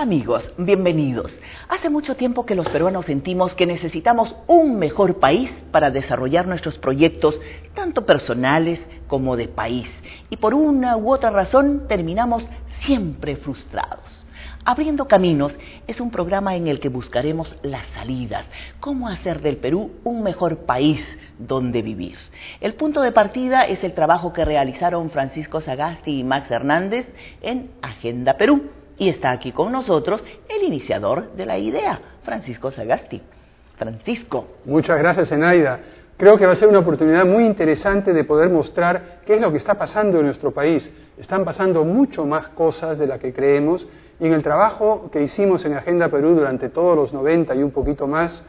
Amigos, bienvenidos. Hace mucho tiempo que los peruanos sentimos que necesitamos un mejor país para desarrollar nuestros proyectos, tanto personales como de país. Y por una u otra razón terminamos siempre frustrados. Abriendo Caminos es un programa en el que buscaremos las salidas, cómo hacer del Perú un mejor país donde vivir. El punto de partida es el trabajo que realizaron Francisco Sagasti y Max Hernández en Agenda Perú. Y está aquí con nosotros el iniciador de la idea, Francisco Sagasti. Francisco. Muchas gracias, Zenaida. Creo que va a ser una oportunidad muy interesante de poder mostrar qué es lo que está pasando en nuestro país. Están pasando mucho más cosas de las que creemos, y en el trabajo que hicimos en Agenda Perú durante todos los 90 y un poquito más,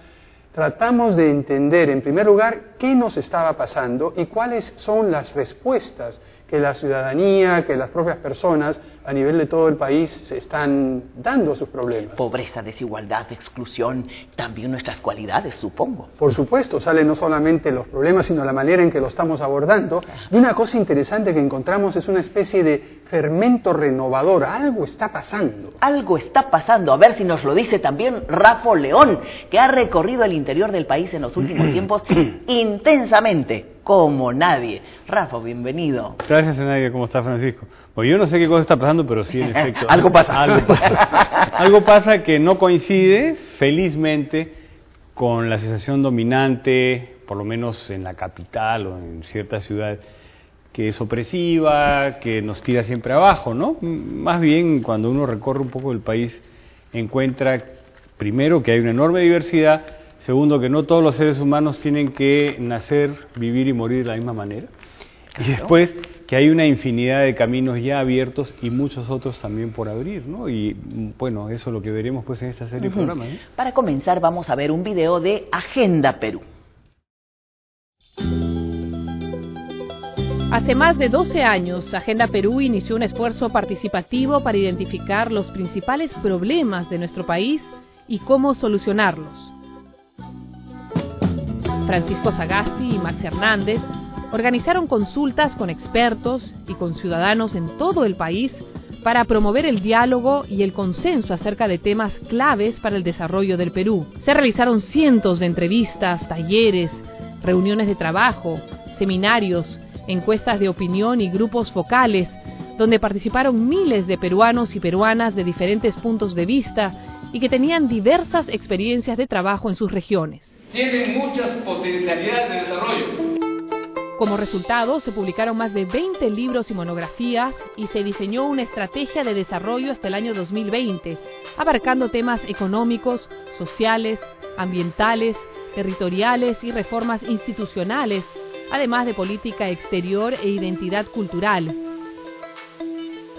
tratamos de entender, en primer lugar, qué nos estaba pasando y cuáles son las respuestas que la ciudadanía, que las propias personas a nivel de todo el país se están dando a sus problemas. Pobreza, desigualdad, exclusión, también nuestras cualidades, supongo. Por supuesto, salen no solamente los problemas, sino la manera en que lo estamos abordando. Y una cosa interesante que encontramos es una especie de fermento renovador. Algo está pasando. Algo está pasando. A ver si nos lo dice también Rafa León, que ha recorrido el interior del país en los últimos tiempos intensamente, como nadie. Rafa, bienvenido. Gracias, Nadia. ¿Cómo está, Francisco? Pues yo no sé qué cosa está pasando, pero sí, en efecto. Algo pasa. Algo pasa que no coincide, felizmente, con la sensación dominante, por lo menos en la capital o en ciertas ciudades, que es opresiva, que nos tira siempre abajo, ¿no? Más bien, cuando uno recorre un poco el país, encuentra, primero, que hay una enorme diversidad, segundo, que no todos los seres humanos tienen que nacer, vivir y morir de la misma manera. Y después, que hay una infinidad de caminos ya abiertos y muchos otros también por abrir, ¿no? Y bueno, eso es lo que veremos pues en esta serie de programas, ¿no? Para comenzar, vamos a ver un video de Agenda Perú. Hace más de 12 años, Agenda Perú inició un esfuerzo participativo para identificar los principales problemas de nuestro país y cómo solucionarlos. Francisco Sagasti y Max Hernández organizaron consultas con expertos y con ciudadanos en todo el país para promover el diálogo y el consenso acerca de temas claves para el desarrollo del Perú. Se realizaron cientos de entrevistas, talleres, reuniones de trabajo, seminarios, encuestas de opinión y grupos focales, donde participaron miles de peruanos y peruanas de diferentes puntos de vista y que tenían diversas experiencias de trabajo en sus regiones. Tienen muchas potencialidades de desarrollo. Como resultado, se publicaron más de 20 libros y monografías y se diseñó una estrategia de desarrollo hasta el año 2020, abarcando temas económicos, sociales, ambientales, territoriales y reformas institucionales, además de política exterior e identidad cultural.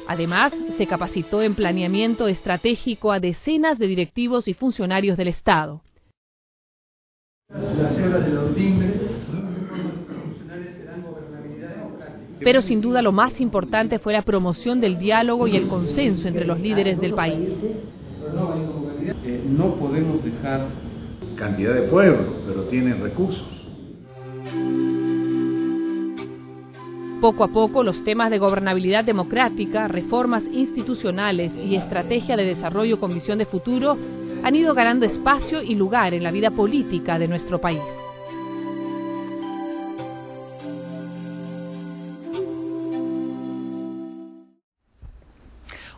Además, se capacitó en planeamiento estratégico a decenas de directivos y funcionarios del Estado. Las células de los timbres. Pero sin duda lo más importante fue la promoción del diálogo y el consenso entre los líderes del país. No podemos dejar cantidad de pueblos, pero tienen recursos. Poco a poco, los temas de gobernabilidad democrática, reformas institucionales y estrategia de desarrollo con visión de futuro han ido ganando espacio y lugar en la vida política de nuestro país.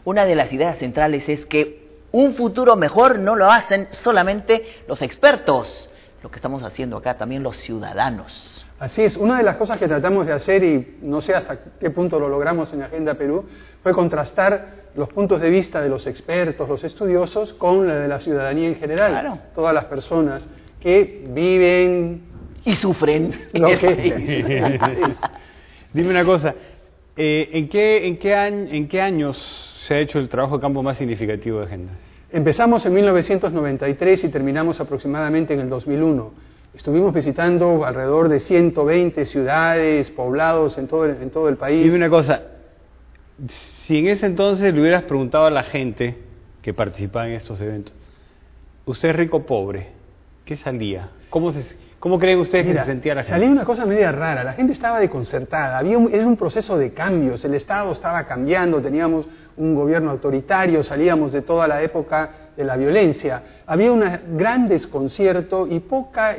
Una de las ideas centrales es que un futuro mejor no lo hacen solamente los expertos, lo que estamos haciendo acá también los ciudadanos. Así es, una de las cosas que tratamos de hacer, y no sé hasta qué punto lo logramos en Agenda Perú, fue contrastar los puntos de vista de los expertos, los estudiosos, con la de la ciudadanía en general. Claro. Todas las personas que viven y sufren. Lo que Dime una cosa, ¿en qué años se ha hecho el trabajo de campo más significativo de Agenda? Empezamos en 1993 y terminamos aproximadamente en el 2001. Estuvimos visitando alrededor de 120 ciudades, poblados en todo el país. Dime una cosa, si en ese entonces le hubieras preguntado a la gente que participaba en estos eventos, ¿usted es rico o pobre? ¿Qué salía? ¿Cómo creen ustedes que se sentía la gente? Salía una cosa media rara, la gente estaba desconcertada, era un proceso de cambios, el Estado estaba cambiando, teníamos un gobierno autoritario, salíamos de toda la época de la violencia, había un gran desconcierto y poca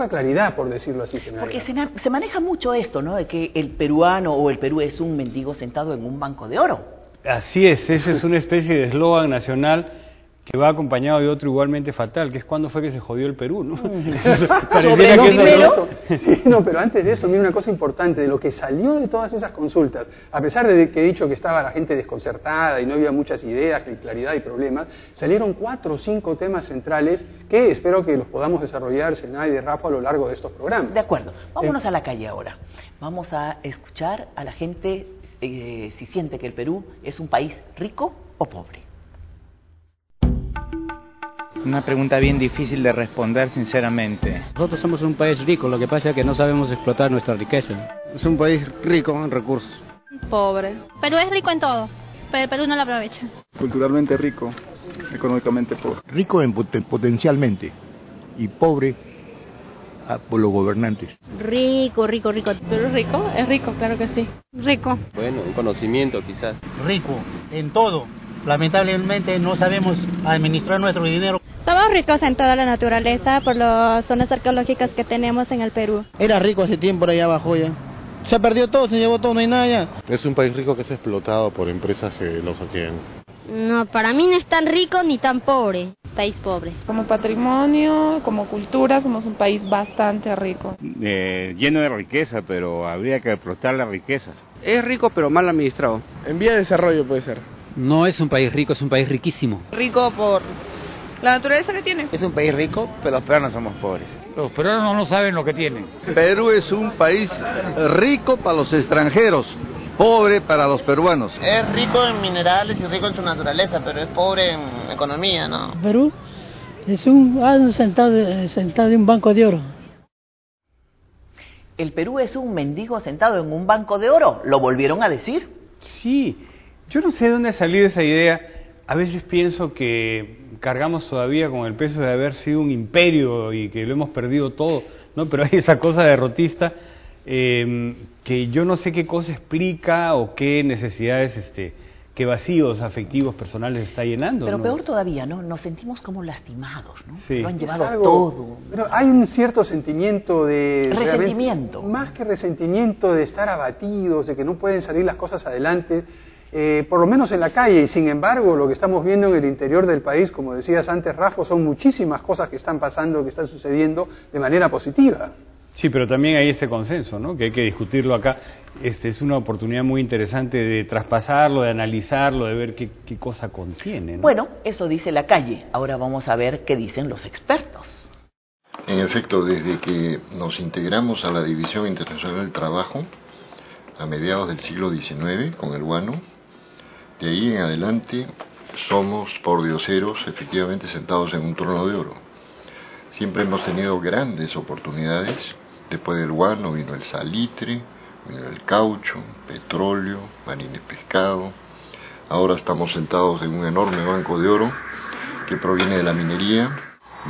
claridad, por decirlo así. Porque se maneja mucho esto, ¿no?, de que el peruano o el Perú es un mendigo sentado en un banco de oro. Así es, ese es una especie de eslogan nacional que va acompañado de otro igualmente fatal, que es cuándo fue que se jodió el Perú, ¿no? Sobre lo primero. Sí, no, pero antes de eso, mira una cosa importante, de lo que salió de todas esas consultas, a pesar de que he dicho que estaba la gente desconcertada y no había muchas ideas, ni claridad y problemas, salieron 4 o 5 temas centrales que espero que los podamos desarrollar, Zenaida y Rafa, a lo largo de estos programas. De acuerdo, vámonos a la calle ahora. Vamos a escuchar a la gente si siente que el Perú es un país rico o pobre. Una pregunta bien difícil de responder, sinceramente. Nosotros somos un país rico, lo que pasa es que no sabemos explotar nuestra riqueza. Es un país rico en recursos. Pobre. Perú es rico en todo, pero el Perú no lo aprovecha. Culturalmente rico, económicamente pobre. Rico potencialmente y pobre por los gobernantes. Rico. ¿Perú es rico? Es rico, claro que sí. Rico. Bueno, un conocimiento quizás. Rico en todo. Lamentablemente no sabemos administrar nuestro dinero. Somos ricos en toda la naturaleza por las zonas arqueológicas que tenemos en el Perú. Era rico hace tiempo, pero allá abajo ya. Se perdió todo, se llevó todo, no hay nada ya. Es un país rico que es explotado por empresas que lo saquean. No, para mí no es tan rico ni tan pobre. País pobre. Como patrimonio, como cultura, somos un país bastante rico. Lleno de riqueza, pero habría que explotar la riqueza. Es rico, pero mal administrado. En vía de desarrollo puede ser. No es un país rico, es un país riquísimo. Rico por la naturaleza que tiene. Es un país rico, pero los peruanos somos pobres. Los peruanos no saben lo que tienen. Perú es un país rico para los extranjeros, pobre para los peruanos. Es rico en minerales y rico en su naturaleza, pero es pobre en economía, ¿no? Perú es sentado en un banco de oro. El Perú es un mendigo sentado en un banco de oro, ¿lo volvieron a decir? Sí. Yo no sé de dónde ha salido esa idea. A veces pienso que cargamos todavía con el peso de haber sido un imperio y que lo hemos perdido todo, ¿no? Pero hay esa cosa derrotista que yo no sé qué cosa explica o qué necesidades, qué vacíos afectivos personales está llenando. Pero ¿no? Peor todavía, ¿no? Nos sentimos como lastimados, ¿no? Sí. Se lo han llevado todo. Pero hay un cierto sentimiento de... Resentimiento. Más que resentimiento, de estar abatidos, de que no pueden salir las cosas adelante. Por lo menos en la calle, y sin embargo lo que estamos viendo en el interior del país, como decías antes, Rafa, son muchísimas cosas que están pasando, que están sucediendo de manera positiva. Sí, pero también hay ese consenso, ¿no?, que hay que discutirlo acá. Es una oportunidad muy interesante de traspasarlo, de analizarlo, de ver qué cosa contiene, ¿no? Bueno, eso dice la calle. Ahora vamos a ver qué dicen los expertos. En efecto, desde que nos integramos a la División Internacional del Trabajo, a mediados del siglo XIX, con el guano, de ahí en adelante somos pordioseros efectivamente sentados en un trono de oro. Siempre hemos tenido grandes oportunidades. Después del guano vino el salitre, vino el caucho, petróleo, marines pescado. Ahora estamos sentados en un enorme banco de oro que proviene de la minería,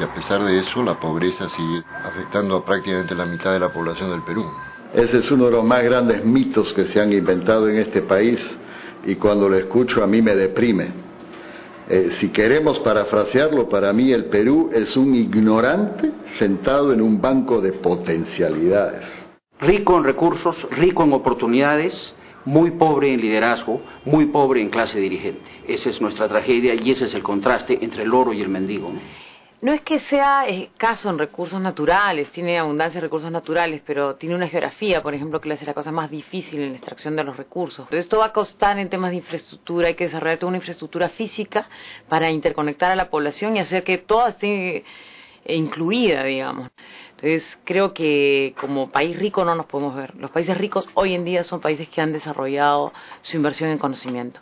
y a pesar de eso la pobreza sigue afectando a prácticamente la mitad de la población del Perú. Ese es uno de los más grandes mitos que se han inventado en este país, y cuando lo escucho a mí me deprime. Si queremos parafrasearlo, para mí el Perú es un ignorante sentado en un banco de potencialidades. Rico en recursos, rico en oportunidades, muy pobre en liderazgo, muy pobre en clase dirigente. Esa es nuestra tragedia y ese es el contraste entre el oro y el mendigo, ¿no? No es que sea escaso en recursos naturales, tiene abundancia de recursos naturales, pero tiene una geografía, por ejemplo, que le hace la cosa más difícil en la extracción de los recursos. Entonces, esto va a costar en temas de infraestructura, hay que desarrollar toda una infraestructura física para interconectar a la población y hacer que toda esté incluida, digamos. Entonces, creo que como país rico no nos podemos ver. Los países ricos hoy en día son países que han desarrollado su inversión en conocimiento.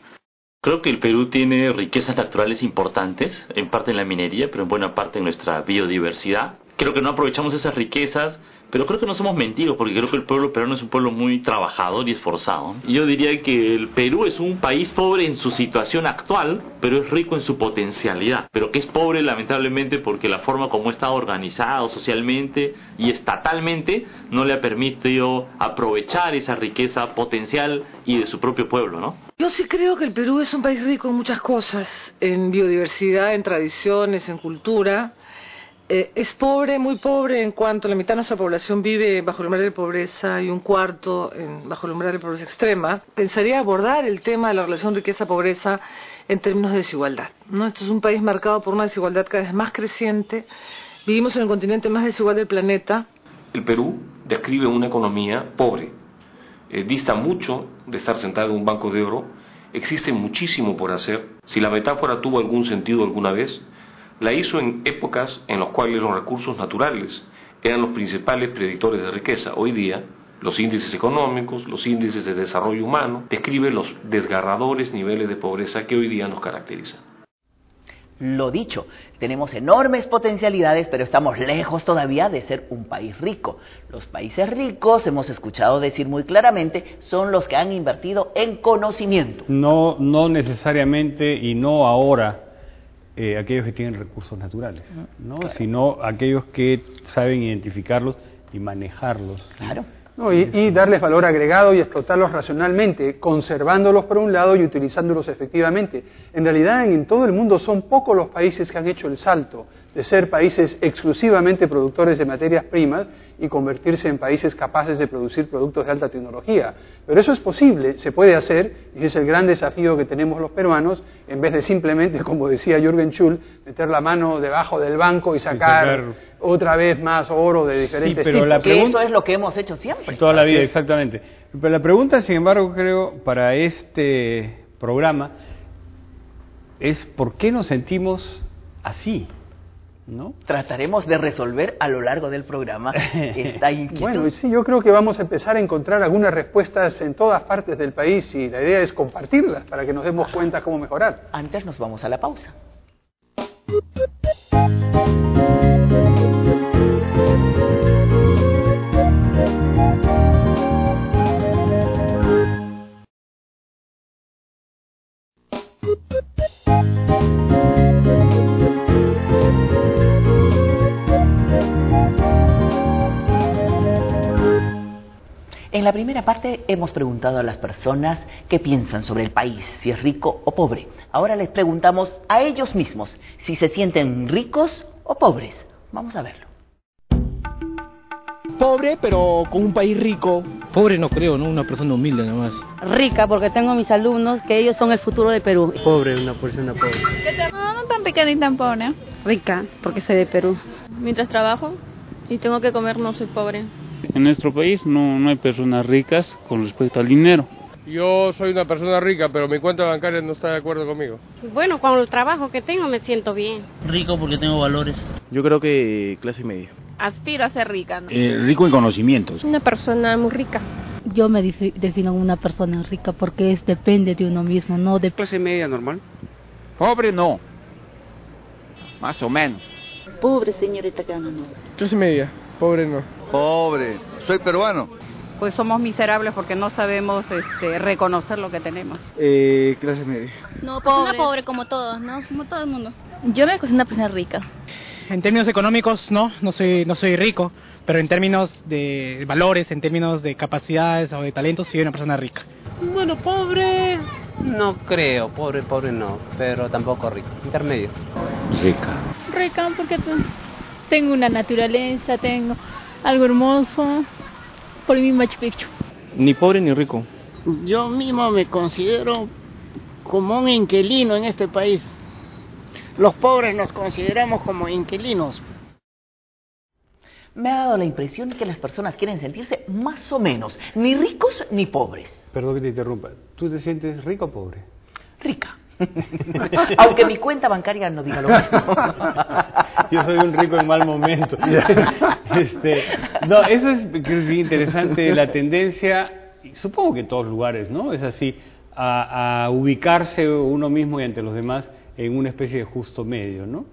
Creo que el Perú tiene riquezas naturales importantes, en parte en la minería, pero en buena parte en nuestra biodiversidad. Creo que no aprovechamos esas riquezas, Pero creo que no somos mentiros, porque creo que el pueblo peruano es un pueblo muy trabajador y esforzado. Y yo diría que el Perú es un país pobre en su situación actual, pero es rico en su potencialidad. Pero que es pobre lamentablemente porque la forma como está organizado socialmente y estatalmente no le ha permitido aprovechar esa riqueza potencial y de su propio pueblo, ¿no? Yo sí creo que el Perú es un país rico en muchas cosas, en biodiversidad, en tradiciones, en cultura. Es pobre, muy pobre, en cuanto la mitad de nuestra población vive bajo el umbral de pobreza y un cuarto bajo el umbral de pobreza extrema. Pensaría abordar el tema de la relación riqueza-pobreza en términos de desigualdad, ¿no? Esto es un país marcado por una desigualdad cada vez más creciente. Vivimos en el continente más desigual del planeta. El Perú describe una economía pobre. Dista mucho de estar sentado en un banco de oro. Existe muchísimo por hacer. Si la metáfora tuvo algún sentido alguna vez, la hizo en épocas en las cuales los recursos naturales eran los principales predictores de riqueza. Hoy día, los índices económicos, los índices de desarrollo humano, describen los desgarradores niveles de pobreza que hoy día nos caracterizan. Lo dicho, tenemos enormes potencialidades, pero estamos lejos todavía de ser un país rico. Los países ricos, hemos escuchado decir muy claramente, son los que han invertido en conocimiento. No necesariamente y no ahora aquellos que tienen recursos naturales, ¿no? Claro. Sino aquellos que saben identificarlos y manejarlos. Claro. No, y darles valor agregado y explotarlos racionalmente, conservándolos por un lado y utilizándolos efectivamente. En realidad, en todo el mundo son pocos los países que han hecho el salto de ser países exclusivamente productores de materias primas y convertirse en países capaces de producir productos de alta tecnología. Pero eso es posible, se puede hacer, y ese es el gran desafío que tenemos los peruanos, en vez de simplemente, como decía Jürgen Schul, meter la mano debajo del banco y sacar otra vez más oro de diferentes tipos. Eso es lo que hemos hecho siempre. Toda la vida, exactamente. Pero la pregunta, sin embargo, creo, para este programa, es ¿por qué nos sentimos así? ¿No? Trataremos de resolver a lo largo del programa esta inquietud. Bueno, sí, yo creo que vamos a empezar a encontrar algunas respuestas en todas partes del país y la idea es compartirlas para que nos demos cuenta cómo mejorar. Antes nos vamos a la pausa. En la primera parte hemos preguntado a las personas qué piensan sobre el país, si es rico o pobre. Ahora les preguntamos a ellos mismos si se sienten ricos o pobres. Vamos a verlo. Pobre, pero con un país rico. Pobre no creo, ¿no? Una persona humilde nada más. Rica, porque tengo mis alumnos que ellos son el futuro de Perú. Pobre, una persona pobre. No tan rica ni tan pobre. Rica, porque soy de Perú. Mientras trabajo y tengo que comer, no soy pobre. En nuestro país no hay personas ricas con respecto al dinero. Yo soy una persona rica, pero mi cuenta bancaria no está de acuerdo conmigo. Bueno, con el trabajo que tengo me siento bien. Rico porque tengo valores. Yo creo que clase media. Aspiro a ser rica, ¿no? Rico en conocimientos. Una persona muy rica. Yo me defino como una persona rica porque depende de uno mismo, no de... Clase media normal. Pobre no. Más o menos. Pobre, señorita Cano, no. Clase media, pobre no. Pobre, soy peruano. Pues somos miserables porque no sabemos reconocer lo que tenemos. Clase media. No, pobre como todos, ¿no? Como todo el mundo. Yo me considero una persona rica. En términos económicos, no soy rico, pero en términos de valores, en términos de capacidades o de talentos, soy una persona rica. Bueno, pobre no creo, pobre no, pero tampoco rico, intermedio. Rica porque tengo una naturaleza, tengo algo hermoso, por mi Machu Picchu. Ni pobre ni rico. Yo mismo me considero como un inquilino en este país. Los pobres nos consideramos como inquilinos. Me ha dado la impresión de que las personas quieren sentirse más o menos, ni ricos ni pobres. Perdón que te interrumpa, ¿tú te sientes rico o pobre? Rica. Aunque mi cuenta bancaria no diga lo mismo. Yo soy un rico en mal momento. No, eso es interesante, la tendencia, supongo que en todos lugares, ¿no? Es así, a ubicarse uno mismo y ante los demás en una especie de justo medio, ¿no?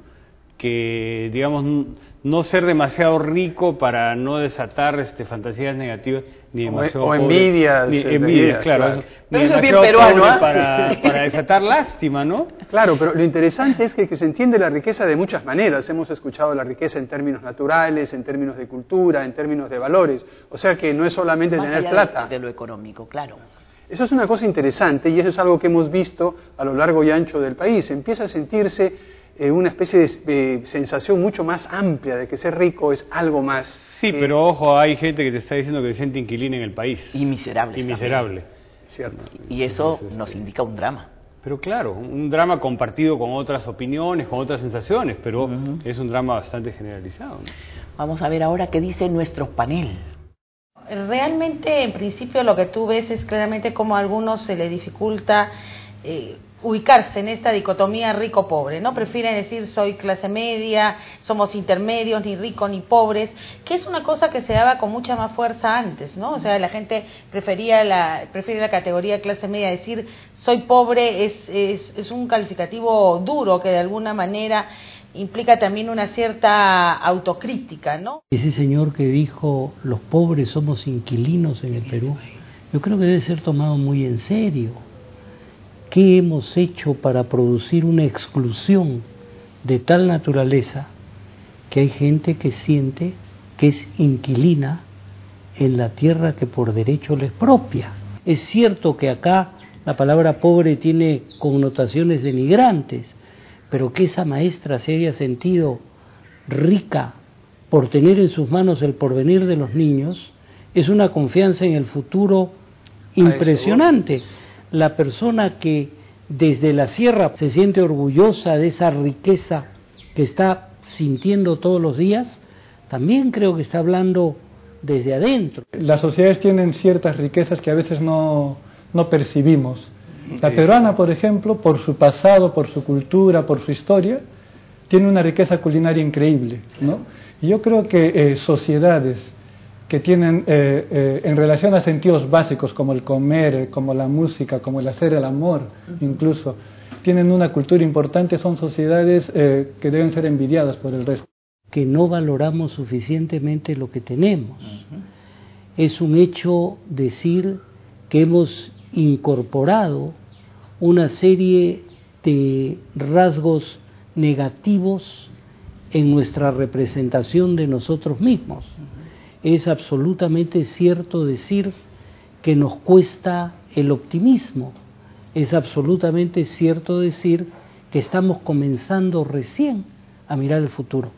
Que, digamos, no ser demasiado rico para no desatar fantasías negativas, ni demasiado o envidias. Envidias, claro. Pero eso es bien peruano, ¿ah? Para desatar lástima, ¿no? Claro, pero lo interesante es que se entiende la riqueza de muchas maneras. Hemos escuchado la riqueza en términos naturales, en términos de cultura, en términos de valores. O sea que no es solamente más tener allá plata. De lo económico, claro. Eso es una cosa interesante y eso es algo que hemos visto a lo largo y ancho del país. Empieza a sentirse una especie de sensación mucho más amplia de que ser rico es algo más. Sí, pero ojo, hay gente que te está diciendo que se siente inquilina en el país. Y miserable. Y miserable. Cierto. Y eso nos indica un drama. Pero claro, un drama compartido con otras opiniones, con otras sensaciones, pero es un drama bastante generalizado, ¿no? Vamos a ver ahora qué dice nuestro panel. Realmente, en principio, lo que tú ves es claramente cómo a algunos se le dificulta ubicarse en esta dicotomía rico-pobre, ¿no? Prefieren decir soy clase media, somos intermedios, ni ricos ni pobres, que es una cosa que se daba con mucha más fuerza antes, ¿no? O sea, la gente prefiere la categoría clase media, decir soy pobre es un calificativo duro que de alguna manera implica también una cierta autocrítica, ¿no? Ese señor que dijo los pobres somos inquilinos en el Perú, yo creo que debe ser tomado muy en serio. ¿Qué hemos hecho para producir una exclusión de tal naturaleza que hay gente que siente que es inquilina en la tierra que por derecho les propia? Es cierto que acá la palabra pobre tiene connotaciones denigrantes, pero que esa maestra se haya sentido rica por tener en sus manos el porvenir de los niños es una confianza en el futuro impresionante. La persona que desde la sierra se siente orgullosa de esa riqueza que está sintiendo todos los días, también creo que está hablando desde adentro. Las sociedades tienen ciertas riquezas que a veces no percibimos. La peruana, por ejemplo, por su pasado, por su cultura, por su historia, tiene una riqueza culinaria increíble, ¿no? Y yo creo que sociedades que tienen en relación a sentidos básicos como el comer, como la música, como el hacer el amor, incluso, tienen una cultura importante, son sociedades que deben ser envidiadas por el resto. Que no valoramos suficientemente lo que tenemos. Es un hecho decir que hemos incorporado una serie de rasgos negativos en nuestra representación de nosotros mismos. Es absolutamente cierto decir que nos cuesta el optimismo. Es absolutamente cierto decir que estamos comenzando recién a mirar el futuro.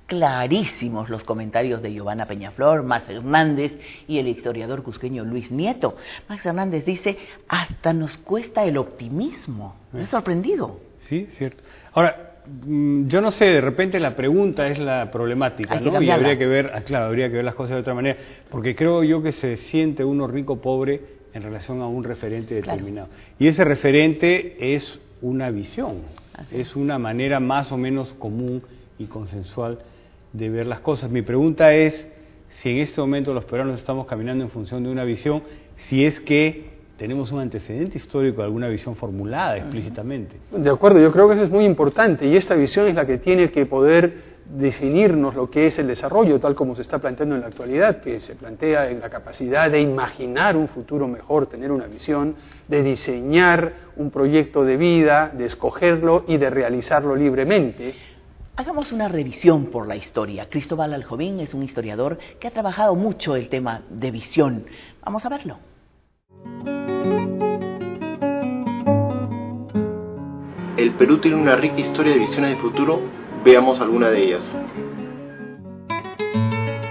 Clarísimos los comentarios de Giovanna Peñaflor, Max Hernández y el historiador cusqueño Luis Nieto. Max Hernández dice, hasta nos cuesta el optimismo. Me he sorprendido. Sí, cierto. Ahora, yo no sé, de repente la pregunta es la problemática, ¿no? Y habría que ver, habría que ver las cosas de otra manera, porque creo yo que se siente uno rico o pobre en relación a un referente determinado. Y ese referente es una visión, es una manera más o menos común y consensual de ver las cosas. Mi pregunta es si en este momento los peruanos estamos caminando en función de una visión, si es que tenemos un antecedente histórico de alguna visión formulada explícitamente. De acuerdo, yo creo que eso es muy importante y esta visión es la que tiene que poder definirnos lo que es el desarrollo, tal como se está planteando en la actualidad, que se plantea en la capacidad de imaginar un futuro mejor, tener una visión, de diseñar un proyecto de vida, de escogerlo y de realizarlo libremente. Hagamos una revisión por la historia. Cristóbal Aljovín es un historiador que ha trabajado mucho el tema de visión. Vamos a verlo. El Perú tiene una rica historia de visiones de futuro. Veamos alguna de ellas.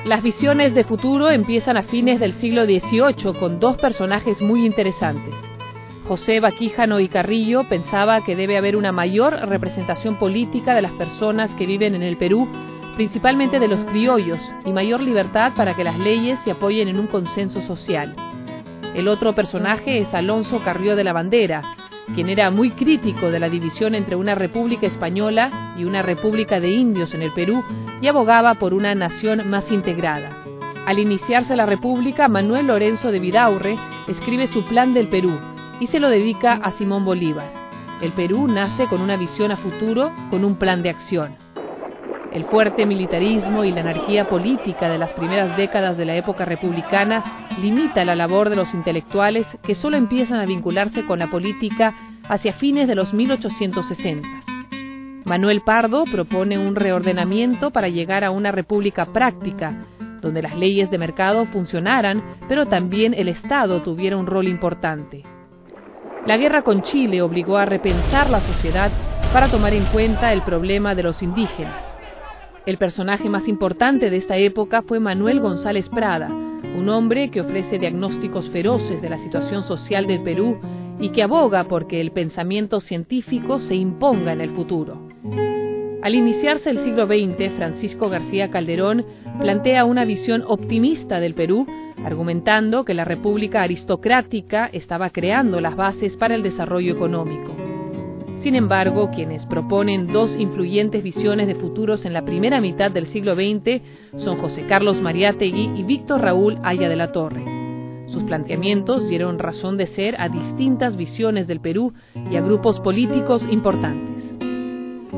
Las visiones de futuro empiezan a fines del siglo XVIII con dos personajes muy interesantes. José Baquíjano y Carrillo pensaba que debe haber una mayor representación política de las personas que viven en el Perú, principalmente de los criollos, y mayor libertad para que las leyes se apoyen en un consenso social. El otro personaje es Alonso Carrió de la Bandera, quien era muy crítico de la división entre una república española y una república de indios en el Perú y abogaba por una nación más integrada. Al iniciarse la república, Manuel Lorenzo de Vidaurre escribe su Plan del Perú y se lo dedica a Simón Bolívar. El Perú nace con una visión a futuro, con un plan de acción. El fuerte militarismo y la anarquía política de las primeras décadas de la época republicana limita la labor de los intelectuales que solo empiezan a vincularse con la política hacia fines de los 1860. Manuel Pardo propone un reordenamiento para llegar a una república práctica, donde las leyes de mercado funcionaran, pero también el Estado tuviera un rol importante. La guerra con Chile obligó a repensar la sociedad para tomar en cuenta el problema de los indígenas. El personaje más importante de esta época fue Manuel González Prada, un hombre que ofrece diagnósticos feroces de la situación social del Perú y que aboga porque el pensamiento científico se imponga en el futuro. Al iniciarse el siglo XX, Francisco García Calderón plantea una visión optimista del Perú, argumentando que la república aristocrática estaba creando las bases para el desarrollo económico. Sin embargo, quienes proponen dos influyentes visiones de futuros en la primera mitad del siglo XX son José Carlos Mariátegui y Víctor Raúl Haya de la Torre. Sus planteamientos dieron razón de ser a distintas visiones del Perú y a grupos políticos importantes.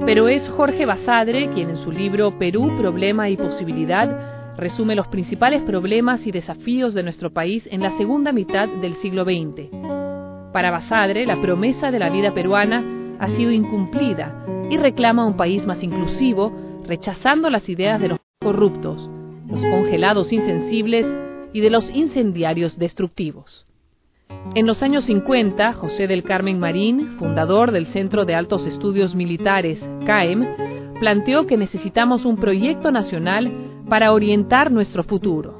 Pero es Jorge Basadre quien en su libro Perú, Problema y Posibilidad resume los principales problemas y desafíos de nuestro país en la segunda mitad del siglo XX. Para Basadre, la promesa de la vida peruana ha sido incumplida y reclama un país más inclusivo, rechazando las ideas de los corruptos, los congelados insensibles y de los incendiarios destructivos. En los años 50, José del Carmen Marín, fundador del Centro de Altos Estudios Militares, CAEM, planteó que necesitamos un proyecto nacional para orientar nuestro futuro.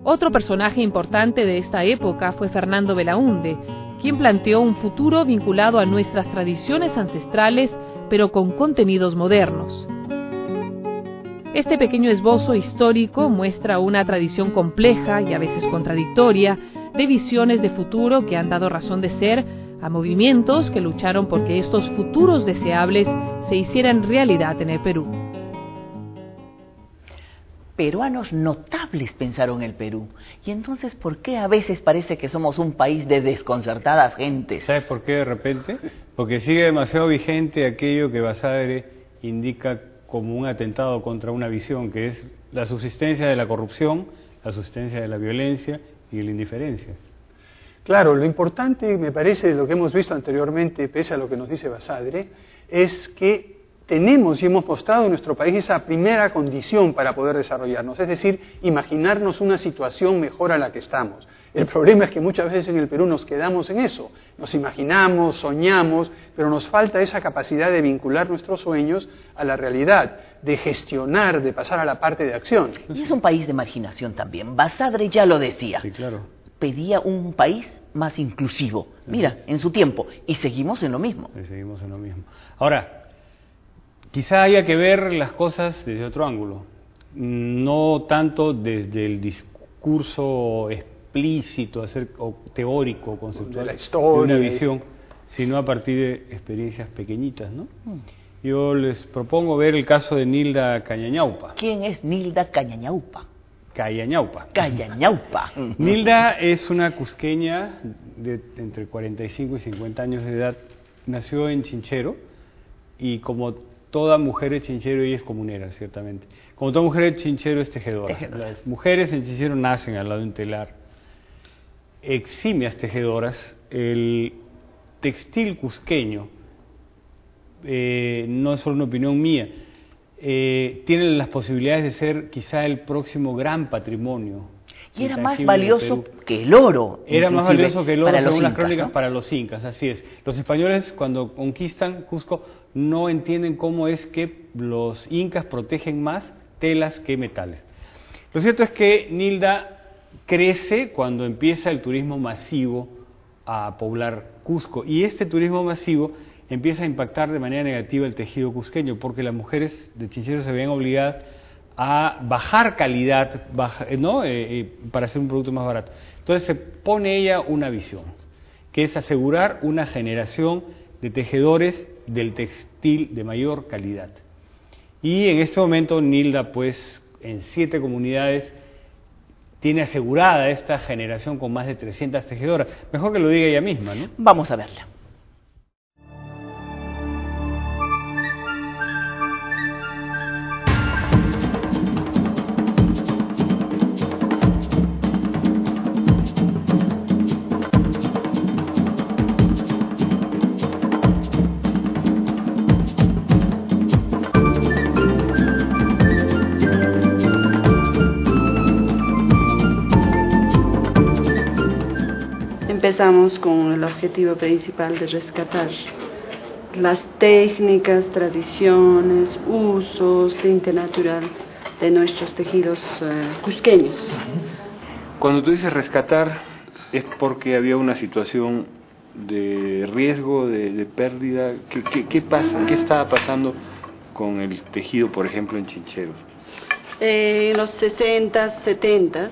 Otro personaje importante de esta época fue Fernando Belaúnde, quien planteó un futuro vinculado a nuestras tradiciones ancestrales, pero con contenidos modernos. Este pequeño esbozo histórico muestra una tradición compleja y a veces contradictoria de visiones de futuro que han dado razón de ser a movimientos que lucharon porque estos futuros deseables se hicieran realidad en el Perú. Peruanos notables pensaron el Perú. Y entonces, ¿por qué a veces parece que somos un país de desconcertadas gentes? ¿Sabes por qué de repente? Porque sigue demasiado vigente aquello que Basadre indica como un atentado contra una visión, que es la subsistencia de la corrupción, la subsistencia de la violencia y de la indiferencia. Claro, lo importante, me parece, de lo que hemos visto anteriormente, pese a lo que nos dice Basadre, es que tenemos y hemos mostrado en nuestro país esa primera condición para poder desarrollarnos, es decir, imaginarnos una situación mejor a la que estamos. El problema es que muchas veces en el Perú nos quedamos en eso, nos imaginamos, soñamos, pero nos falta esa capacidad de vincular nuestros sueños a la realidad, de gestionar, de pasar a la parte de acción. Y es un país de marginación también. Basadre ya lo decía. Sí, claro. Pedía un país más inclusivo. Mira, en su tiempo. Y seguimos en lo mismo. Y seguimos en lo mismo. Ahora, quizá haya que ver las cosas desde otro ángulo. No tanto desde el discurso explícito, o teórico, conceptual, de la historia, de una visión, sino a partir de experiencias pequeñitas, ¿no? Yo les propongo ver el caso de Nilda Cañañaupa. ¿Quién es Nilda Cañañaupa? Cañañaupa. Cañañaupa. Nilda es una cusqueña de entre 45 y 50 años de edad. Nació en Chinchero y como toda mujer de Chinchero, ella es comunera, ciertamente. Como toda mujer de Chinchero es tejedora. Las mujeres en Chinchero nacen al lado de un telar. Eximias tejedoras. El textil cusqueño, no es solo una opinión mía, tiene las posibilidades de ser quizá el próximo gran patrimonio. Y era más valioso que el oro. Era más valioso que el oro, según las incas, crónicas, ¿no? para los incas, así es. Los españoles, cuando conquistan Cusco, no entienden cómo es que los incas protegen más telas que metales. Lo cierto es que Nilda crece cuando empieza el turismo masivo a poblar Cusco, y este turismo masivo empieza a impactar de manera negativa el tejido cusqueño, porque las mujeres de Chinchero se veían obligadas a bajar calidad, para hacer un producto más barato. Entonces se pone ella una visión, que es asegurar una generación de tejedores del textil de mayor calidad. Y en este momento Nilda, pues, en 7 comunidades tiene asegurada esta generación con más de 300 tejedoras. Mejor que lo diga ella misma, ¿no? Vamos a verla. empezamos con el objetivo principal de rescatar las técnicas, tradiciones, usos, tinte natural de nuestros tejidos cusqueños. Cuando tú dices rescatar, ¿es porque había una situación de riesgo, de pérdida? ¿Qué pasa? ¿Qué estaba pasando con el tejido, por ejemplo, en Chincheros? En los 60s, 70s,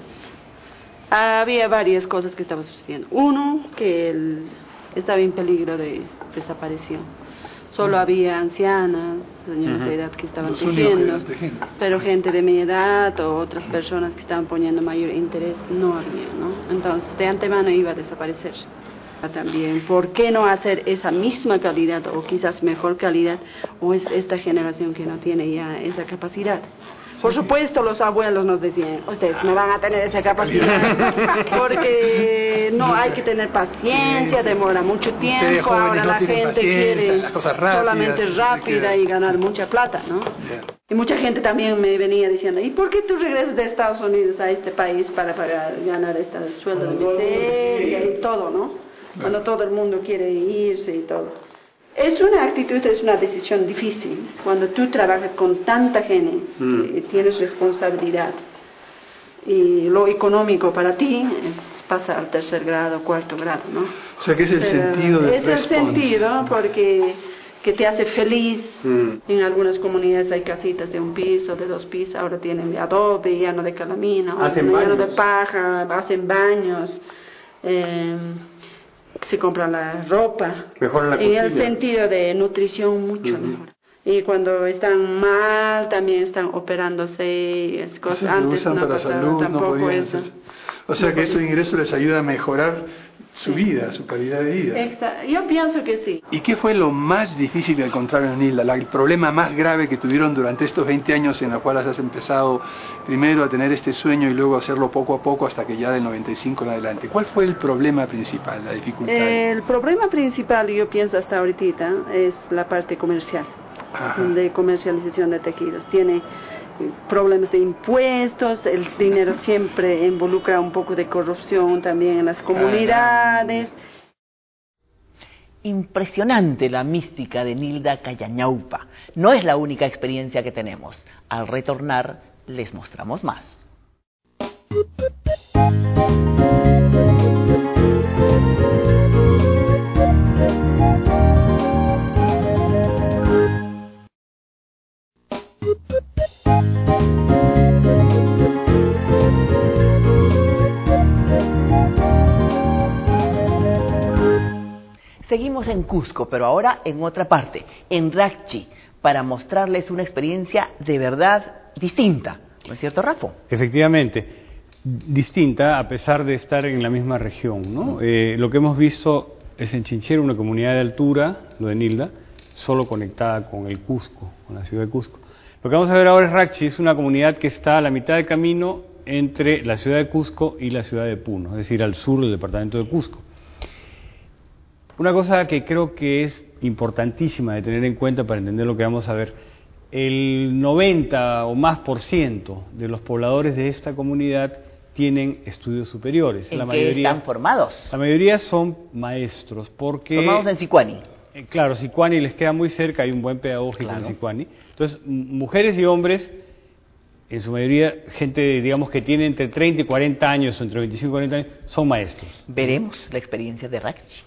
había varias cosas que estaban sucediendo. Uno, que estaba en peligro de desaparición. Solo había ancianas, señores de edad que estaban tejiendo, pero gente de mi edad o otras personas que estaban poniendo mayor interés no había, ¿no? Entonces, de antemano iba a desaparecer. También, ¿por qué no hacer esa misma calidad o quizás mejor calidad? ¿O es esta generación que no tiene ya esa capacidad? Por supuesto, los abuelos nos decían, ustedes no van a tener esa capacidad, porque no hay que tener paciencia, demora mucho tiempo, ahora la gente quiere solamente rápida y ganar mucha plata, ¿no? Y mucha gente también me venía diciendo, ¿y por qué tú regresas de Estados Unidos a este país para ganar este sueldo de miseria y todo, ¿no? Cuando todo el mundo quiere irse y todo. Es una actitud, es una decisión difícil. Cuando tú trabajas con tanta gente, tienes responsabilidad. Y lo económico para ti es pasar al 3er grado, 4º grado, ¿no? O sea, que es el sentido de Es el sentido, porque que te hace feliz. En algunas comunidades hay casitas de 1 piso, de 2 pisos, ahora tienen de adobe, ya no de calamina, lleno de paja, hacen baños. Se compra la ropa, en el sentido de nutrición mucho mejor. Y cuando están mal también están operándose, cosas antes no pasaba tampoco eso. O sea que esos ingresos les ayuda a mejorar su vida, su calidad de vida. Exacto. Yo pienso que sí. ¿Y qué fue lo más difícil que encontraron en Nilda? El problema más grave que tuvieron durante estos 20 años en los cuales has empezado primero a tener este sueño y luego a hacerlo poco a poco hasta que ya del 95 en adelante. ¿Cuál fue el problema principal, la dificultad? El problema principal, yo pienso hasta ahorita, es la parte comercial, de comercialización de tejidos. Tiene problemas de impuestos, el dinero siempre involucra un poco de corrupción también en las comunidades. Impresionante la mística de Nilda Cayañaupa. No es la única experiencia que tenemos. Al retornar, les mostramos más. Seguimos en Cusco, pero ahora en otra parte, en Racchi, para mostrarles una experiencia de verdad distinta. ¿No es cierto, Rafa? Efectivamente, distinta a pesar de estar en la misma región, ¿no? Lo que hemos visto es en Chinchero, una comunidad de altura, lo de Nilda, solo conectada con el Cusco, con la ciudad de Cusco. Lo que vamos a ver ahora es Racchi, es una comunidad que está a la mitad de camino entre la ciudad de Cusco y la ciudad de Puno, es decir, al sur del departamento de Cusco. Una cosa que creo que es importantísima de tener en cuenta para entender lo que vamos a ver, el 90 o más % de los pobladores de esta comunidad tienen estudios superiores. ¿En qué están formados? La mayoría son maestros, porque... Formados en Sicuani. Claro, Sicuani les queda muy cerca, hay un buen pedagógico en Sicuani. Entonces, mujeres y hombres, en su mayoría, gente, digamos, que tiene entre 30 y 40 años, o entre 25 y 40 años, son maestros. Veremos la experiencia de Racchi.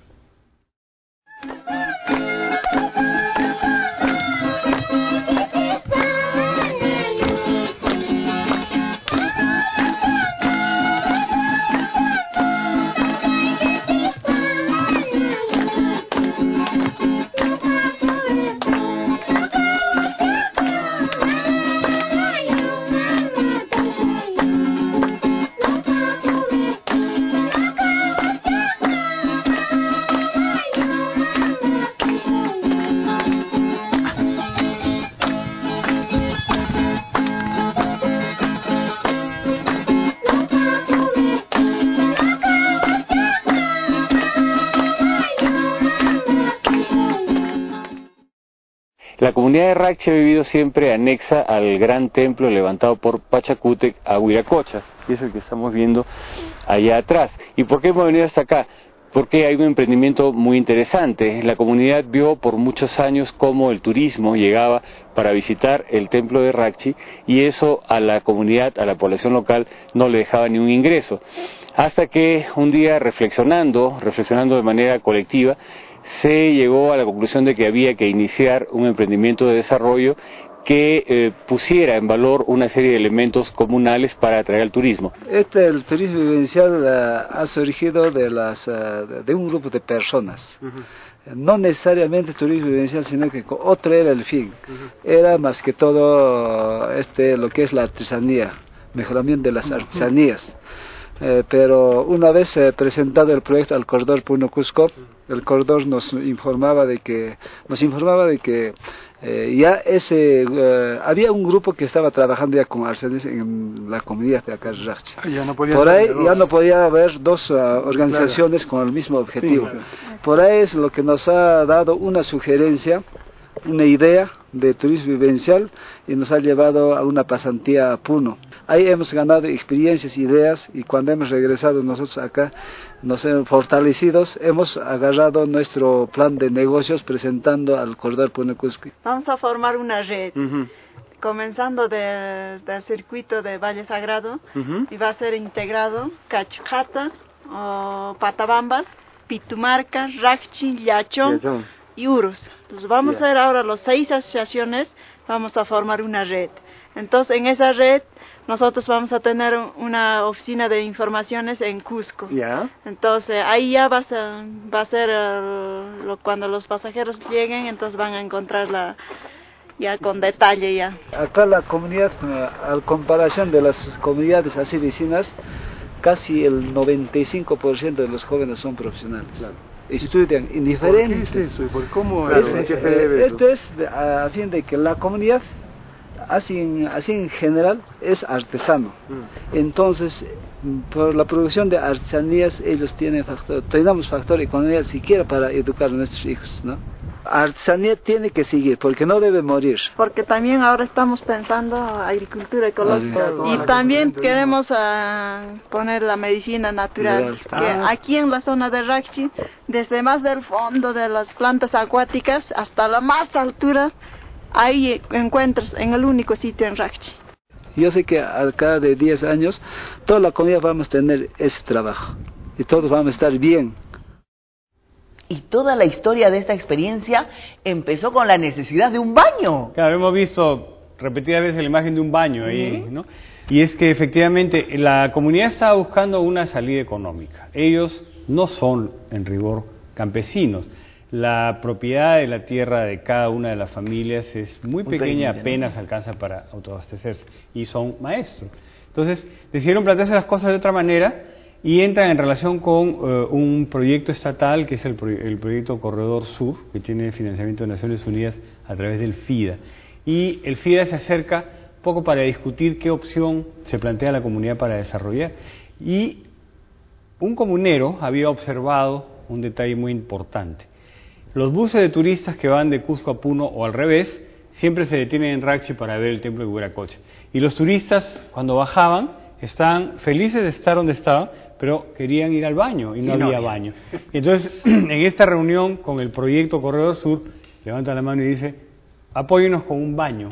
La comunidad de Racchi ha vivido siempre anexa al gran templo levantado por Pachacútec a Huiracocha, y es el que estamos viendo allá atrás. ¿Y por qué hemos venido hasta acá? porque hay un emprendimiento muy interesante. La comunidad vio por muchos años cómo el turismo llegaba para visitar el templo de Rachi y eso a la comunidad, a la población local, no le dejaba ni un ingreso. Hasta que un día reflexionando de manera colectiva, se llegó a la conclusión de que había que iniciar un emprendimiento de desarrollo que pusiera en valor una serie de elementos comunales para atraer al turismo. El turismo vivencial ha surgido de un grupo de personas. No necesariamente turismo vivencial, sino que otro era el fin. Era más que todo lo que es la artesanía, mejoramiento de las artesanías. Pero una vez presentado el proyecto al corredor Puno Cusco, el corredor nos informaba de que ya había un grupo que estaba trabajando ya con artesanías en la comunidad de acá de Rachi. Por ahí ya no podía haber dos organizaciones con el mismo objetivo. Por ahí es lo que nos ha dado una sugerencia, una idea de turismo vivencial y nos ha llevado a una pasantía a Puno. Ahí hemos ganado experiencias, ideas y cuando hemos regresado nosotros acá, nos hemos fortalecidos, hemos agarrado nuestro plan de negocios presentando al corredor Puno Cusco. Vamos a formar una red, comenzando del circuito de Valle Sagrado y va a ser integrado Cachjata, Patabambas, Pitumarca, Rachi, Llachón y Urus. Entonces vamos a hacer ahora las 6 asociaciones, vamos a formar una red. Entonces en esa red nosotros vamos a tener una oficina de informaciones en Cusco. Entonces ahí ya va a ser cuando los pasajeros lleguen, entonces van a encontrarla ya con detalle ya. Acá la comunidad, a comparación de las comunidades así vecinas, casi el 95% de los jóvenes son profesionales. Estudian en diferentes. ¿Por qué es eso? ¿Y por cómo esto es a fin de que la comunidad así en general es artesano. Entonces por la producción de artesanías ellos tenemos factor económico siquiera para educar a nuestros hijos, ¿no? Artesanía tiene que seguir porque no debe morir. Porque también ahora estamos pensando agricultura ecológica y también queremos poner la medicina natural. Que aquí en la zona de Rachi, desde más del fondo de las plantas acuáticas hasta la más altura, ahí encuentras en el único sitio en Rachi. Yo sé que al cabo de 10 años toda la comunidad vamos a tener ese trabajo y todos vamos a estar bien. Y toda la historia de esta experiencia empezó con la necesidad de un baño. Claro, hemos visto repetidas veces la imagen de un baño ahí, ¿no? Y es que efectivamente la comunidad estaba buscando una salida económica. Ellos no son, en rigor, campesinos. La propiedad de la tierra de cada una de las familias es muy pequeña, apenas alcanza para autoabastecerse. Y son maestros. Entonces, decidieron plantearse las cosas de otra manera y entran en relación con un proyecto estatal que es el proyecto Corredor Sur, que tiene financiamiento de Naciones Unidas a través del FIDA. Y el FIDA se acerca un poco para discutir qué opción se plantea a la comunidad para desarrollar. Y un comunero había observado un detalle muy importante. Los buses de turistas que van de Cusco a Puno o al revés, siempre se detienen en Rachi para ver el templo de Huiracocha. Y los turistas, cuando bajaban, estaban felices de estar donde estaban, pero querían ir al baño y no había baño. Entonces, en esta reunión con el proyecto Corredor Sur, levanta la mano y dice, apóyenos con un baño.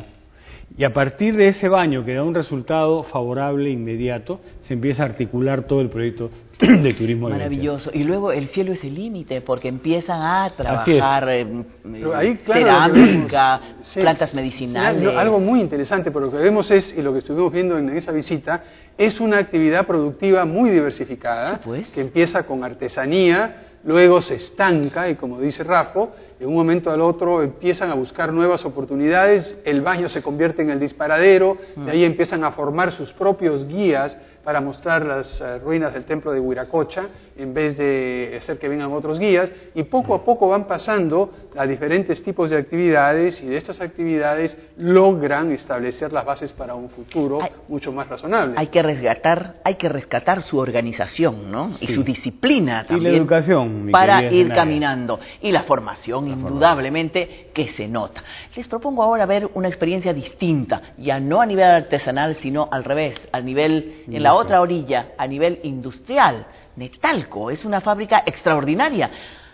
Y a partir de ese baño, que da un resultado favorable inmediato, se empieza a articular todo el proyecto de turismo. Maravilloso. Y luego el cielo es el límite, porque empiezan a trabajar ahí, cerámica, plantas medicinales. Algo muy interesante, pero lo que vemos es, y lo que estuvimos viendo en esa visita, es una actividad productiva muy diversificada, que empieza con artesanía, luego se estanca, y como dice Rafa, de un momento al otro empiezan a buscar nuevas oportunidades, el baño se convierte en el disparadero, de ahí empiezan a formar sus propios guías para mostrar las ruinas del templo de Huiracocha, en vez de hacer que vengan otros guías, y poco a poco van pasando a diferentes tipos de actividades, y de estas actividades logran establecer las bases para un futuro mucho más razonable. Hay que rescatar su organización, ¿no? Y su disciplina también. Y la educación, para ir caminando. Y la formación, indudablemente, que se nota. Les propongo ahora ver una experiencia distinta, ya no a nivel artesanal, sino al revés, a nivel, en la otra orilla, a nivel industrial. Netalco es una fábrica extraordinaria.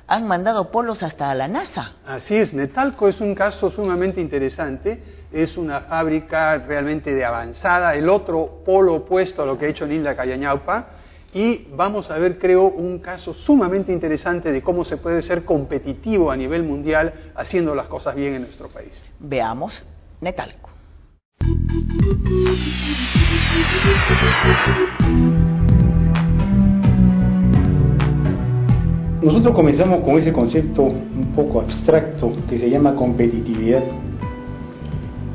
Han mandado polos hasta la NASA. Así es, Netalco es un caso sumamente interesante. Es una fábrica realmente de avanzada, el otro polo opuesto a lo que ha hecho Nilda Cayañaupa. Y vamos a ver, creo, un caso sumamente interesante de cómo se puede ser competitivo a nivel mundial haciendo las cosas bien en nuestro país. Veamos Netalco. Nosotros comenzamos con ese concepto un poco abstracto que se llama competitividad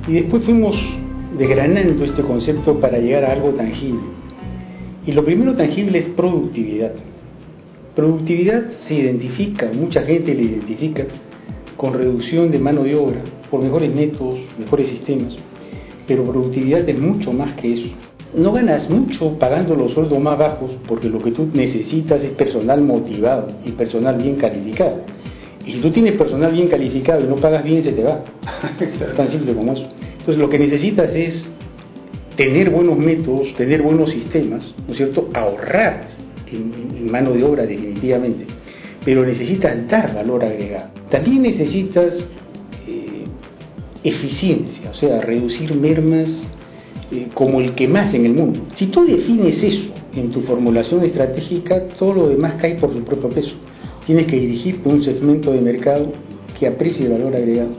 y después fuimos desgranando este concepto para llegar a algo tangible. Y lo primero tangible es productividad. Productividad se identifica, mucha gente le identifica con reducción de mano de obra, por mejores métodos, mejores sistemas, pero productividad es mucho más que eso. No ganas mucho pagando los sueldos más bajos porque lo que tú necesitas es personal motivado y personal bien calificado. Y si tú tienes personal bien calificado y no pagas bien, se te va. Tan simple como eso. Entonces lo que necesitas es tener buenos métodos, tener buenos sistemas, ¿no es cierto? Ahorrar en mano de obra definitivamente, pero necesitas dar valor agregado. También necesitas eficiencia, o sea, reducir mermas como el que más en el mundo. Si tú defines eso en tu formulación estratégica, todo lo demás cae por su propio peso. Tienes que dirigirte a un segmento de mercado que aprecie el valor agregado.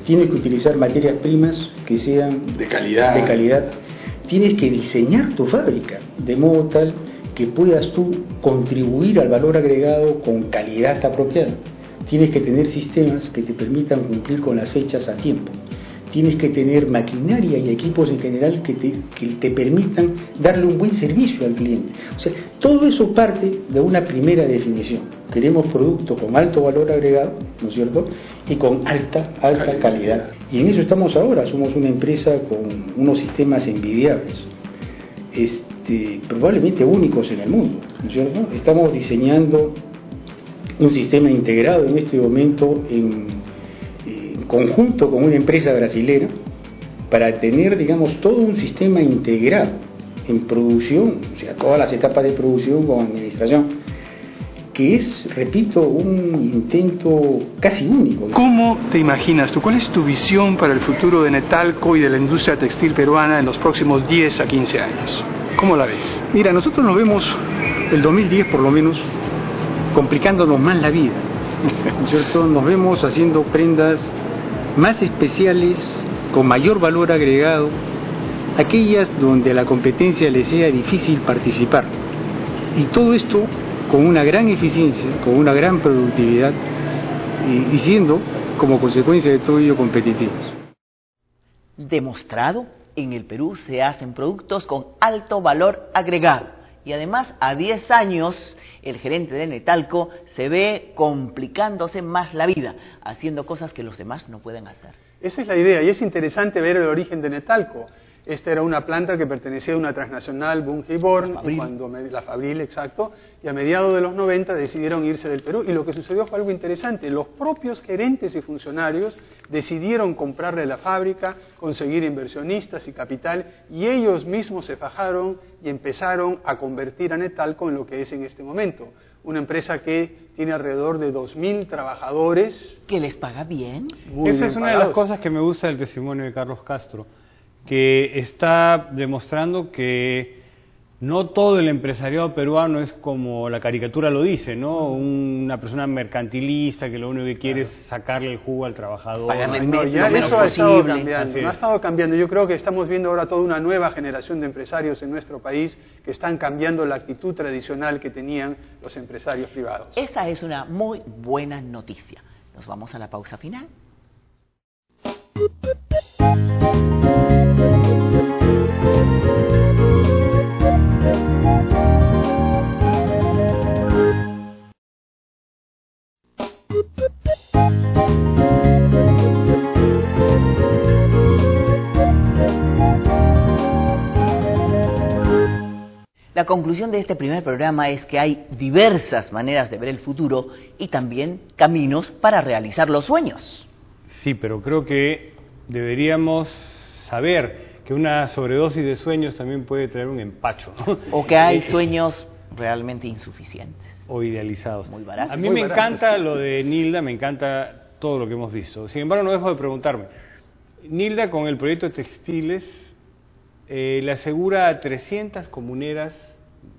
Tienes que utilizar materias primas que sean de calidad. Tienes que diseñar tu fábrica de modo tal que puedas tú contribuir al valor agregado con calidad apropiada. Tienes que tener sistemas que te permitan cumplir con las fechas a tiempo. Tienes que tener maquinaria y equipos en general que te permitan darle un buen servicio al cliente. O sea, todo eso parte de una primera definición. Queremos productos con alto valor agregado, ¿no es cierto? Y con alta calidad. Y en eso estamos ahora. Somos una empresa con unos sistemas envidiables, probablemente únicos en el mundo, ¿no es cierto? Estamos diseñando un sistema integrado en este momento en conjunto con una empresa brasilera para tener, digamos, todo un sistema integrado en producción, o sea, todas las etapas de producción con administración, que es, repito, un intento casi único. ¿Cómo te imaginas tú? ¿Cuál es tu visión para el futuro de Netalco y de la industria textil peruana en los próximos 10 a 15 años? ¿Cómo la ves? Mira, nosotros nos vemos, el 2010 por lo menos, complicándonos más la vida, ¿no es cierto? Nos vemos haciendo prendas más especiales, con mayor valor agregado, aquellas donde a la competencia le sea difícil participar. Y todo esto con una gran eficiencia, con una gran productividad y siendo, como consecuencia de todo ello, competitivos. Demostrado, en el Perú se hacen productos con alto valor agregado. Y además, a 10 años, el gerente de Netalco se ve complicándose más la vida, haciendo cosas que los demás no pueden hacer. Esa es la idea, y es interesante ver el origen de Netalco. Esta era una planta que pertenecía a una transnacional, Bunge-Born, la Fabril, exacto, y a mediados de los 90 decidieron irse del Perú, y lo que sucedió fue algo interesante. Los propios gerentes y funcionarios decidieron comprarle la fábrica, conseguir inversionistas y capital, y ellos mismos se fajaron y empezaron a convertir a Netalco en lo que es en este momento. Una empresa que tiene alrededor de 2.000 trabajadores. ¿Que les paga bien? Esa es una de las cosas que me gusta del testimonio de Carlos Castro, que está demostrando que no todo el empresariado peruano es como la caricatura lo dice, ¿no? Una persona mercantilista que lo único que quiere es sacarle el jugo al trabajador. Ya eso ha estado cambiando, ha estado cambiando. Yo creo que estamos viendo ahora toda una nueva generación de empresarios en nuestro país que están cambiando la actitud tradicional que tenían los empresarios privados. Esa es una muy buena noticia. Nos vamos a la pausa final. La conclusión de este primer programa es que hay diversas maneras de ver el futuro y también caminos para realizar los sueños. Sí, pero creo que deberíamos saber que una sobredosis de sueños también puede traer un empacho, ¿no? O que hay sueños realmente insuficientes. O idealizados. Muy baratos. A mí me encanta lo de Nilda, me encanta todo lo que hemos visto. Sin embargo, no dejo de preguntarme. Nilda, con el proyecto de textiles, le asegura a 300 comuneras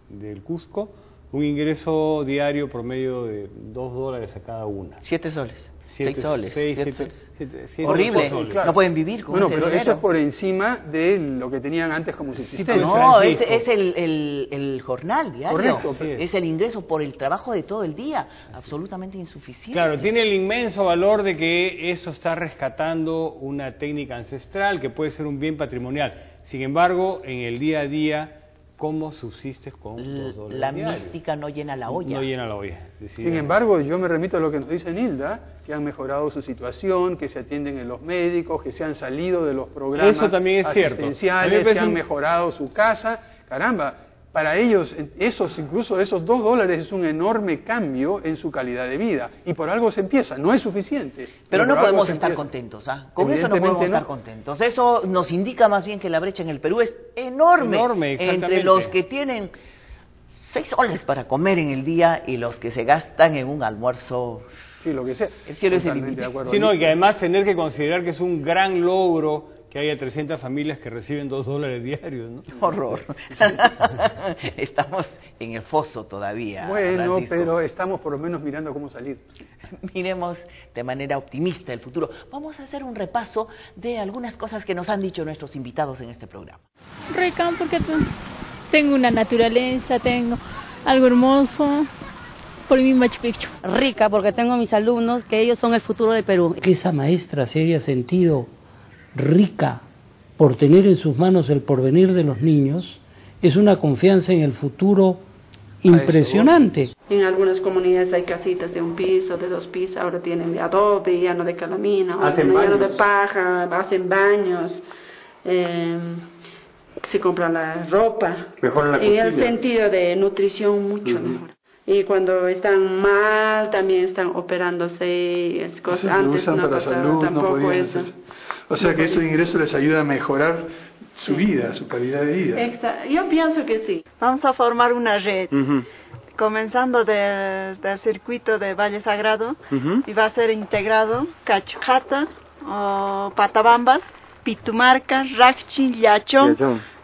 del Cusco un ingreso diario promedio de $2 a cada una. 7 soles. 6 soles. 7 Horrible, claro. No pueden vivir con ese pero dinero. eso es por encima de lo que tenían antes como subsistencia. No, es el jornal diario. Correcto. Es el ingreso por el trabajo de todo el día, absolutamente insuficiente. Claro, tiene el inmenso valor de que eso está rescatando una técnica ancestral que puede ser un bien patrimonial. Sin embargo, en el día a día, ¿cómo subsistes con $2 La diarios? mística no llena la olla. No llena la olla. Sin embargo, yo me remito a lo que nos dice Nilda, que han mejorado su situación, que se atienden en los médicos, que se han salido de los programas Eso también es cierto. asistenciales, que han mejorado su casa. Caramba, para ellos, incluso esos $2 es un enorme cambio en su calidad de vida. Y por algo se empieza, no es suficiente. Pero no por podemos algo estar contentos, con eso no podemos estar contentos. Eso nos indica más bien que la brecha en el Perú es enorme entre los que tienen 6 soles para comer en el día y los que se gastan en un almuerzo. Sí, lo que sea. El cielo es el límite. Sino que además tener que considerar que es un gran logro que haya 300 familias que reciben $2 diarios, ¿no? Horror. Estamos en el foso todavía. Bueno, Francisco. pero estamos por lo menos mirando cómo salir. Miremos de manera optimista el futuro. Vamos a hacer un repaso de algunas cosas que nos han dicho nuestros invitados en este programa. Rica porque tengo una naturaleza, tengo algo hermoso. Por mi Machu Picchu. Rica porque tengo mis alumnos que ellos son el futuro del Perú. Que esa maestra se haya sentido rica por tener en sus manos el porvenir de los niños es una confianza en el futuro impresionante. En algunas comunidades hay casitas de 1 piso, de 2 pisos, ahora tienen de adobe, ya no de calamina, ya no de paja, hacen baños, se compra la ropa. Mejoran la cocina. En el sentido de nutrición mucho mejor. Y cuando están mal también están operándose, es cosas. Antes usan no para pasaba salud, tampoco no eso. O sea que esos ingresos les ayuda a mejorar su vida, su calidad de vida. Exacto. Yo pienso que sí. Vamos a formar una red, comenzando del circuito de Valle Sagrado, y va a ser integrado Cachujata, Patabambas, Pitumarca, Racchi, Yachón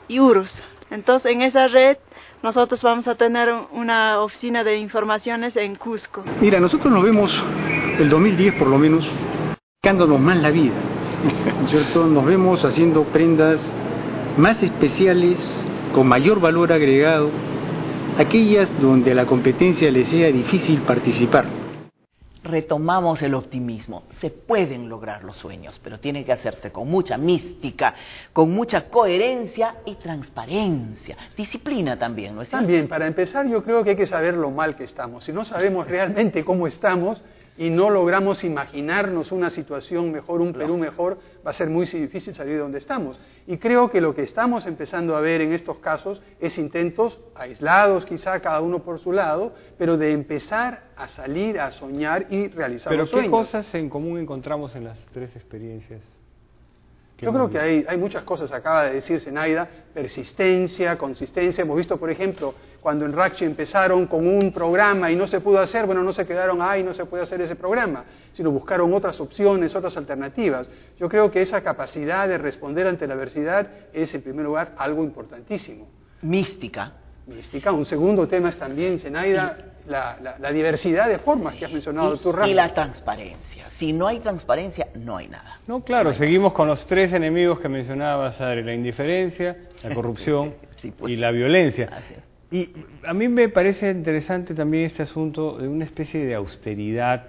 y Urus. Entonces, en esa red nosotros vamos a tener una oficina de informaciones en Cusco. Mira, nosotros nos vemos el 2010 por lo menos, buscándonos más la vida, ¿cierto? Nos vemos haciendo prendas más especiales, con mayor valor agregado, aquellas donde a la competencia le sea difícil participar. Retomamos el optimismo. Se pueden lograr los sueños, pero tiene que hacerse con mucha mística, con mucha coherencia y transparencia. Disciplina también, ¿no es cierto? También, para empezar, yo creo que hay que saber lo mal que estamos. Si no sabemos realmente cómo estamos y no logramos imaginarnos una situación mejor, un Perú mejor, va a ser muy difícil salir de donde estamos. Y creo que lo que estamos empezando a ver en estos casos es intentos aislados, quizá cada uno por su lado, pero de empezar a salir, a soñar y realizar los sueños. ¿Pero qué cosas en común encontramos en las 3 experiencias? Yo creo que hay muchas cosas, acaba de decir Zenaida, persistencia, consistencia. Hemos visto, por ejemplo, cuando en Racchi empezaron con un programa y no se pudo hacer, bueno, no se quedaron, no se puede hacer ese programa, sino buscaron otras opciones, otras alternativas. Yo creo que esa capacidad de responder ante la adversidad es, en primer lugar, algo importantísimo. Mística. Un segundo tema es también, Zenaida, la diversidad de formas que has mencionado tú, Rafa. Y la transparencia. Si no hay transparencia, no hay nada. No, claro, seguimos con los 3 enemigos que mencionabas, Adri: la indiferencia, la corrupción y la violencia. Y a mí me parece interesante también este asunto de una especie de austeridad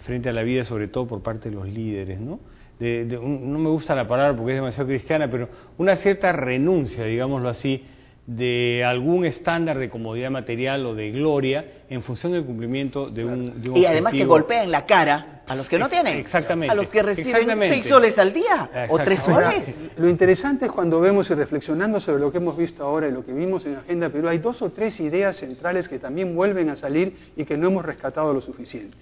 frente a la vida, sobre todo por parte de los líderes, ¿no? No me gusta la palabra porque es demasiado cristiana, pero una cierta renuncia, digámoslo así, de algún estándar de comodidad material o de gloria en función del cumplimiento de un y además objetivo. que golpeen la cara a los que no tienen, exactamente, a los que reciben 6 soles al día o 3 soles. Lo interesante es cuando vemos y reflexionando sobre lo que hemos visto ahora y lo que vimos en Agenda Perú, hay 2 o 3 ideas centrales que también vuelven a salir y que no hemos rescatado lo suficiente.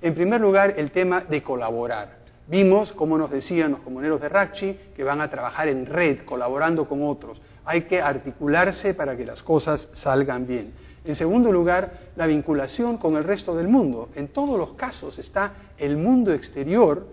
En primer lugar, el tema de colaborar. Vimos, como nos decían los comuneros de Racchi, que van a trabajar en red, colaborando con otros. Hay que articularse para que las cosas salgan bien. En segundo lugar, la vinculación con el resto del mundo. En todos los casos está el mundo exterior,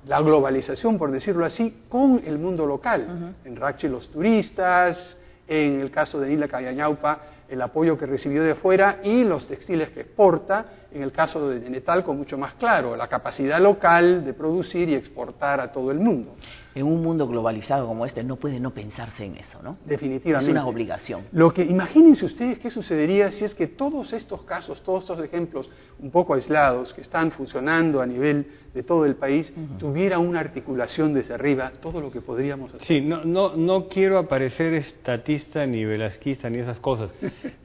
la globalización, por decirlo así, con el mundo local. En Rachi los turistas, en el caso de Nila Cayañaupa, el apoyo que recibió de afuera y los textiles que exporta, en el caso de Netalco mucho más claro, la capacidad local de producir y exportar a todo el mundo. En un mundo globalizado como este no puede no pensarse en eso, ¿no? Definitivamente. Es una obligación. Imagínense ustedes qué sucedería si es que todos estos casos, todos estos ejemplos un poco aislados que están funcionando a nivel de todo el país, tuviera una articulación desde arriba, todo lo que podríamos hacer. Sí, no quiero aparecer estatista ni velasquista ni esas cosas,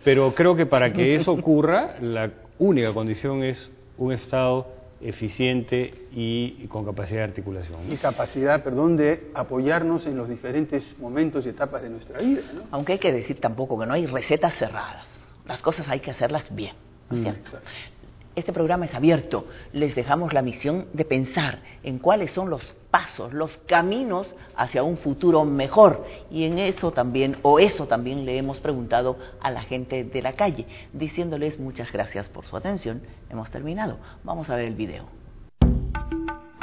pero creo que para que eso ocurra, la única condición es un Estado eficiente y con capacidad de articulación, ¿no? Y capacidad, de apoyarnos en los diferentes momentos y etapas de nuestra vida, ¿no? Aunque hay que decir tampoco que no hay recetas cerradas. Las cosas hay que hacerlas bien, ¿no es cierto? Este programa es abierto. Les dejamos la misión de pensar en cuáles son los pasos, los caminos hacia un futuro mejor. Y en eso también le hemos preguntado a la gente de la calle, diciéndoles muchas gracias por su atención. Hemos terminado. Vamos a ver el video.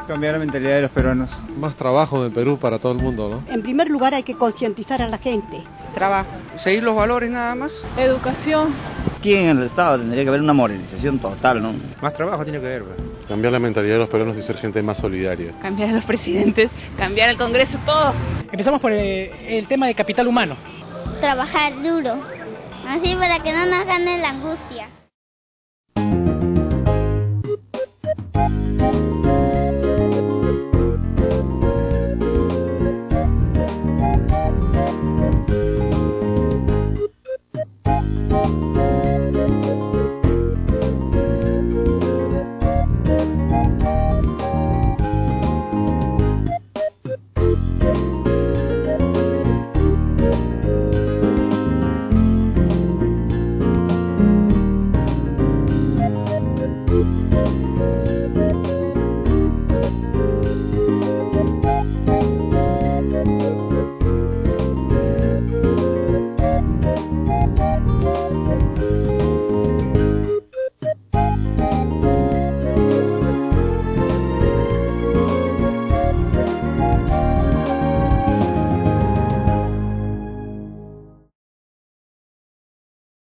Cambiar la mentalidad de los peruanos. Más trabajo en el Perú para todo el mundo, ¿no? En primer lugar hay que concientizar a la gente. Trabajo. Seguir los valores nada más. Educación. Aquí en el Estado tendría que haber una modernización total, ¿no? Más trabajo tiene que haber, ¿verdad? Cambiar la mentalidad de los peruanos y ser gente más solidaria. Cambiar a los presidentes, cambiar al Congreso, todo. Empezamos por el tema de capital humano. Trabajar duro, así para que no nos gane la angustia.